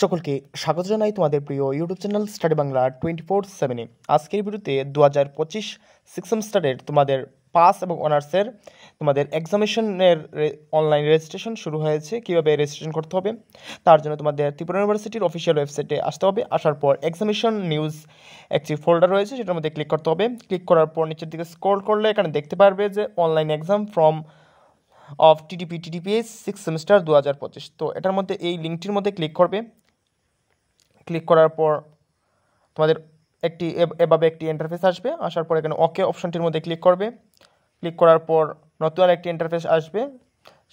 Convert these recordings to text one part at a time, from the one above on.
সকলকে স্বাগত জানাই তোমাদের প্রিয় ইউটিউব চ্যানেল স্টাডি বাংলা 24/7-এ। আজকের ভিডিওতে 2025 সিক্স সেমিস্টারের তোমাদের পাস এবং অনার্সের তোমাদের এক্সামিনেশনের অনলাইন রেজিস্ট্রেশন শুরু হয়েছে। কীভাবে রেজিস্ট্রেশন করতে হবে তার জন্য তোমাদের ত্রিপুরা ইউনিভার্সিটির অফিসিয়াল ওয়েবসাইটে আসতে হবে। আসার পর এক্সামিনেশন নিউজ একটি ফোল্ডার রয়েছে, সেটার মধ্যে ক্লিক করতে হবে। ক্লিক করার পর নিচের দিকে স্ক্রল করলে এখানে দেখতে পারবে যে online exam from of TTPS six semester 2025। তো এটার মধ্যে এই লিঙ্কটির মধ্যে ক্লিক করবে। ক্লিক করার পর তোমাদের এভাবে একটি ইন্টারফেস আসবে। আসার পর এখানে ওকে অপশনটির মধ্যে ক্লিক করবে। ক্লিক করার পর নতুন একটি ইন্টারফেস আসবে,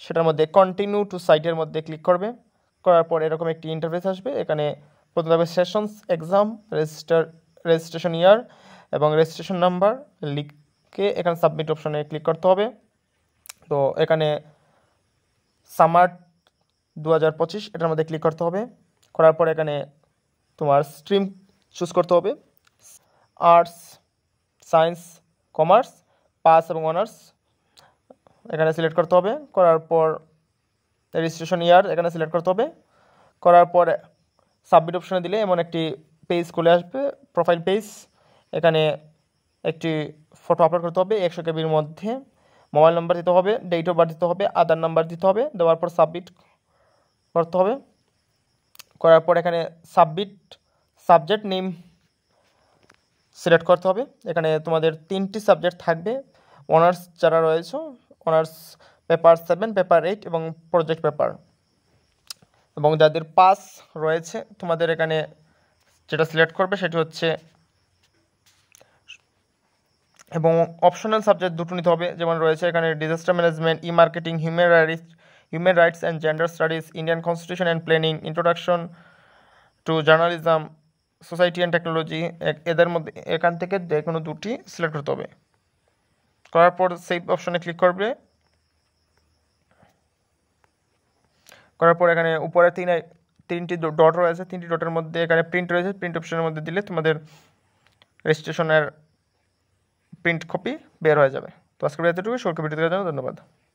সেটার মধ্যে কন্টিনিউ টু সাইটের মধ্যে ক্লিক করবে। করার পর এরকম একটি ইন্টারফেস আসবে। এখানে প্রথমে হবে সেশনস, এক্সাম, রেজিস্ট্রেশন ইয়ার এবং রেজিস্ট্রেশন নাম্বার লিখে এখানে সাবমিট অপশনে ক্লিক করতে হবে। তো এখানে সামার 2025 এটার মধ্যে ক্লিক করতে হবে। করার পর এখানে তোমার স্ট্রিম চুজ করতে হবে, আর্টস, সায়েন্স, কমার্স, পাস এবং অনার্স এখানে সিলেক্ট করতে হবে। করার পর রেজিস্ট্রেশন ইয়ার এখানে সিলেক্ট করতে হবে। করার পর সাবমিট অপশনে দিলে এমন একটি পেজ খুলে আসবে, প্রোফাইল পেজ। এখানে একটি ফটো আপলোড করতে হবে 100 কেবির মধ্যে। মোবাইল নাম্বার দিতে হবে, ডেট অফ বার্থ দিতে হবে, আধার নাম্বার দিতে হবে। দেওয়ার পর সাবমিট করতে হবে। করার পর এখানে সাবজেক্ট নেম সিলেক্ট করতে হবে। এখানে তোমাদের 3টি সাবজেক্ট থাকবে। অনার্স যারা রয়েছে, অনার্স পেপার 7, পেপার 8 এবং প্রজেক্ট পেপার। এবং যাদের পাস রয়েছে তোমাদের এখানে যেটা সিলেক্ট করবে সেটি হচ্ছে, এবং অপশনাল সাবজেক্ট দুটো নিতে হবে। যেমন রয়েছে এখানে disaster management, E marketing, human rights and gender studies, Indian constitution and planning, introduction to journalism, society and technology. এদের মধ্যে এখান থেকে যে কোনো দুটি সিলেক্ট করতে হবে। করার পর সেভ অপশনে ক্লিক করবে। করার পর এখানে উপরে তিনটি ডট রয়েছে, 3টি ডটের মধ্যে এখানে প্রিন্ট রয়েছে, প্রিন্ট অপশনের মধ্যে দিলে তোমাদের রেজিস্ট্রেশনের প্রিন্ট কপি বের হয়ে যাবে। তো আজকের এতটুকু। সকলকে ভিডিও দেখার জন্য ধন্যবাদ।